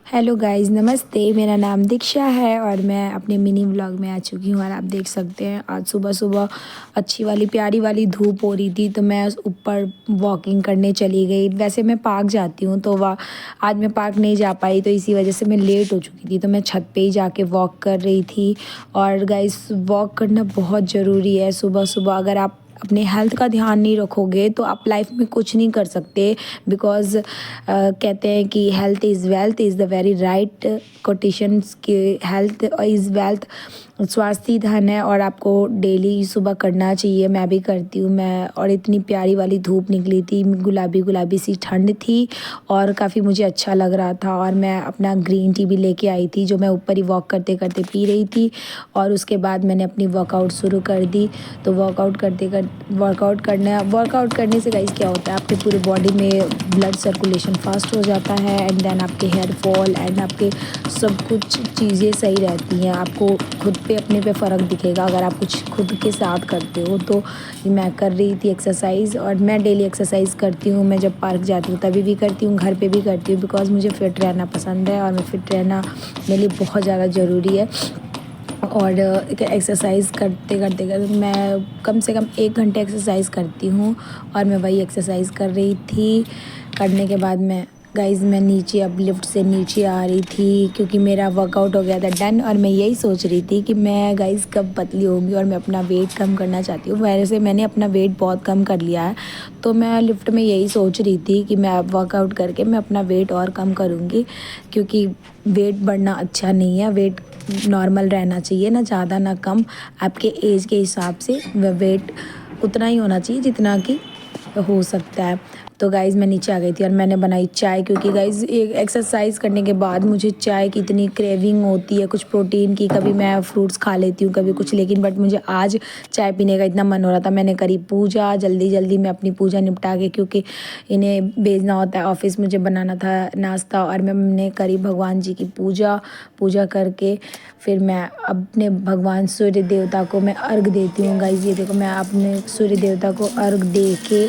Hello guys, नमस्ते। मेरा नाम दीक्षा है और मैं अपने मिनी व्लॉग में आ चुकी हूँ। और आप देख सकते हैं आज सुबह सुबह अच्छी वाली प्यारी वाली धूप हो रही थी, तो मैं ऊपर वॉकिंग करने चली गई। वैसे मैं पार्क जाती हूँ, तो वह आज मैं पार्क नहीं जा पाई, तो इसी वजह से मैं लेट हो चुकी थी। तो मैं छत पे ही जाके वॉक कर रही थी। और गाइस, वॉक करना बहुत ज़रूरी है सुबह सुबह। अगर आप अपने हेल्थ का ध्यान नहीं रखोगे तो आप लाइफ में कुछ नहीं कर सकते। बिकॉज़ कहते हैं कि health is wealth is the very right quotations की हेल्थ इज़ वेल्थ, स्वास्थ्य ही धन है। और आपको डेली सुबह करना चाहिए। मैं भी करती हूँ। मैं और इतनी प्यारी वाली धूप निकली थी, गुलाबी गुलाबी सी ठंड थी और काफ़ी मुझे अच्छा लग रहा था। और मैं अपना ग्रीन टी भी लेके आई थी, जो मैं ऊपर ही वॉक करते करते पी रही थी। और उसके बाद मैंने अपनी वर्कआउट शुरू कर दी। तो वर्कआउट करने से गाइस क्या होता है, आपके पूरे बॉडी में ब्लड सर्कुलेशन फास्ट हो जाता है। एंड देन आपके हेयर फॉल एंड आपके सब कुछ चीज़ें सही रहती हैं। आपको खुद पे अपने पे फ़र्क दिखेगा अगर आप कुछ खुद के साथ करते हो। तो मैं कर रही थी एक्सरसाइज़, और मैं डेली एक्सरसाइज़ करती हूँ। मैं जब पार्क जाती हूँ तभी भी करती हूँ, घर पे भी करती हूँ, बिकॉज़ मुझे फ़िट रहना पसंद है और मैं फ़िट रहना मेरे लिए बहुत ज़्यादा ज़रूरी है। और एक्सरसाइज़ करते करते मैं कम से कम 1 घंटे एक्सरसाइज़ करती हूँ। और मैं वही एक्सरसाइज़ कर रही थी। करने के बाद मैं नीचे अब लिफ्ट से नीचे आ रही थी, क्योंकि मेरा वर्कआउट हो गया था डन। और मैं यही सोच रही थी कि मैं गाइस कब पतली होंगी, और मैं अपना वेट कम करना चाहती हूँ। वैसे मैंने अपना वेट बहुत कम कर लिया है, तो मैं लिफ्ट में यही सोच रही थी कि मैं अब वर्कआउट करके मैं अपना वेट और कम करूँगी, क्योंकि वेट बढ़ना अच्छा नहीं है। वेट नॉर्मल रहना चाहिए, ना ज़्यादा ना कम। आपके एज के हिसाब से वेट उतना ही होना चाहिए जितना कि हो सकता है। तो गाइज़ मैं नीचे आ गई थी और मैंने बनाई चाय, क्योंकि गाइज़ एक एक्सरसाइज़ करने के बाद मुझे चाय की इतनी क्रेविंग होती है, कुछ प्रोटीन की। कभी मैं फ्रूट्स खा लेती हूँ, कभी कुछ, लेकिन बट मुझे आज चाय पीने का इतना मन हो रहा था। मैंने करी पूजा, जल्दी जल्दी मैं अपनी पूजा निपटा के, क्योंकि इन्हें भेजना होता है ऑफिस, मुझे बनाना था नाश्ता। और मैंने करी भगवान जी की पूजा करके फिर मैं अपने भगवान सूर्य देवता को मैं अर्घ देती हूँ। गाइज़ ये देखो, मैं अपने सूर्य देवता को अर्घ दे के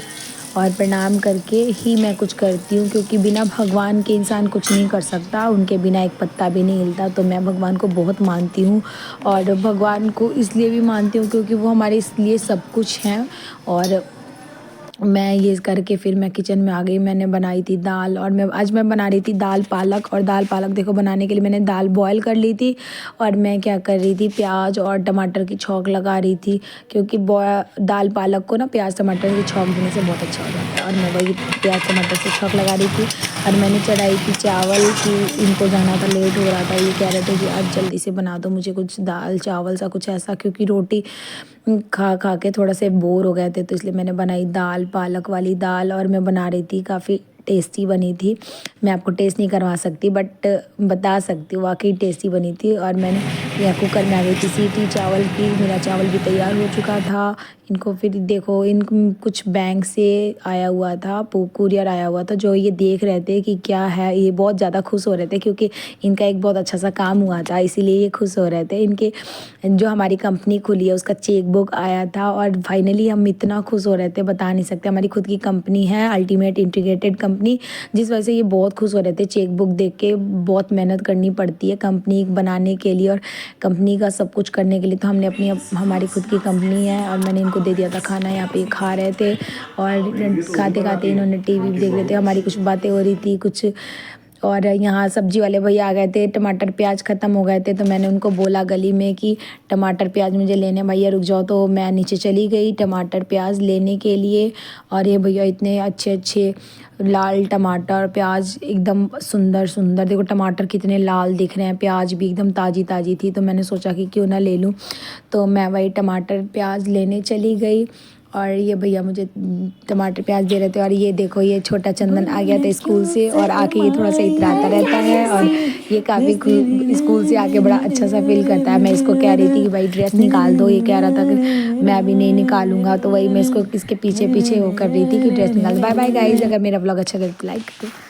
और प्रणाम करके ही मैं कुछ करती हूँ, क्योंकि बिना भगवान के इंसान कुछ नहीं कर सकता। उनके बिना एक पत्ता भी नहीं हिलता। तो मैं भगवान को बहुत मानती हूँ, और भगवान को इसलिए भी मानती हूँ क्योंकि वो हमारे लिए सब कुछ हैं। और मैं ये करके फिर मैं किचन में आ गई। मैंने बनाई थी दाल, और आज मैं बना रही थी दाल पालक। और दाल पालक देखो, बनाने के लिए मैंने दाल बॉयल कर ली थी, और मैं क्या कर रही थी, प्याज और टमाटर की छौंक लगा रही थी, क्योंकि दाल पालक को ना प्याज टमाटर की छौंक देने से बहुत अच्छा हो जाता है। और मैं वही प्याज टमाटर से छौंक लगा रही थी। और मैंने चढ़ाई थी चावल की, इनको जाना था, लेट हो रहा था। ये कह रहे थे कि आज जल्दी से बना दो मुझे कुछ दाल चावल सा कुछ ऐसा, क्योंकि रोटी खा खा के थोड़ा से बोर हो गए थे। तो इसलिए मैंने बनाई दाल, पालक वाली दाल। और मैं बना रही थी, काफ़ी टेस्टी बनी थी। मैं आपको टेस्ट नहीं करवा सकती, बट बता सकती हूँ वाकई टेस्टी बनी थी। और मैंने यहाँ कुकर में आ गई थी सीटी चावल की। मेरा चावल भी तैयार हो चुका था। इनको फिर देखो, इन कुछ बैंक से आया हुआ था, कुरियर आया हुआ था, जो ये देख रहे थे कि क्या है। ये बहुत ज़्यादा खुश हो रहे थे, क्योंकि इनका एक बहुत अच्छा सा काम हुआ था, इसीलिए ये खुश हो रहे थे। इनके जो हमारी कंपनी खुली है उसका चेक बुक आया था, और फाइनली हम इतना खुश हो रहे थे, बता नहीं सकते। हमारी खुद की कंपनी है, अल्टीमेट इंटीग्रेटेड कंपनी, जिस वजह से ये बहुत खुश हो रहे थे चेक बुक देख के। बहुत मेहनत करनी पड़ती है कंपनी बनाने के लिए और कंपनी का सब कुछ करने के लिए। तो हमने हमारी खुद की कंपनी है, और मैंने इनको दे दिया था खाना। यहाँ पे खा रहे थे, और खाते खाते इन्होंने टीवी भी देख रहे थे। हमारी कुछ बातें हो रही थी कुछ। और यहाँ सब्जी वाले भैया आ गए थे, टमाटर प्याज ख़त्म हो गए थे, तो मैंने उनको बोला गली में कि टमाटर प्याज मुझे लेने, भैया रुक जाओ। तो मैं नीचे चली गई टमाटर प्याज लेने के लिए। और ये भैया इतने अच्छे अच्छे लाल टमाटर प्याज, एकदम सुंदर सुंदर, देखो टमाटर कितने लाल दिख रहे हैं, प्याज भी एकदम ताज़ी ताज़ी थी। तो मैंने सोचा कि क्यों ना ले लूँ। तो मैं वही टमाटर प्याज लेने चली गई, और ये भैया मुझे टमाटर प्याज दे रहे थे। और ये देखो, ये छोटा चंदन आ गया था स्कूल से, और आके ये थोड़ा सा इतराता रहता है, और ये काफ़ी स्कूल से आके बड़ा अच्छा सा फील करता है। मैं इसको कह रही थी कि भाई ड्रेस निकाल दो, ये कह रहा था कि मैं अभी नहीं निकालूंगा। तो वही मैं इसको इसके पीछे पीछे वो कर रही थी कि ड्रेस निकाल दो। बाय बाय गाइज, अगर मेरा ब्लॉग अच्छा लगे तो लाइक करो।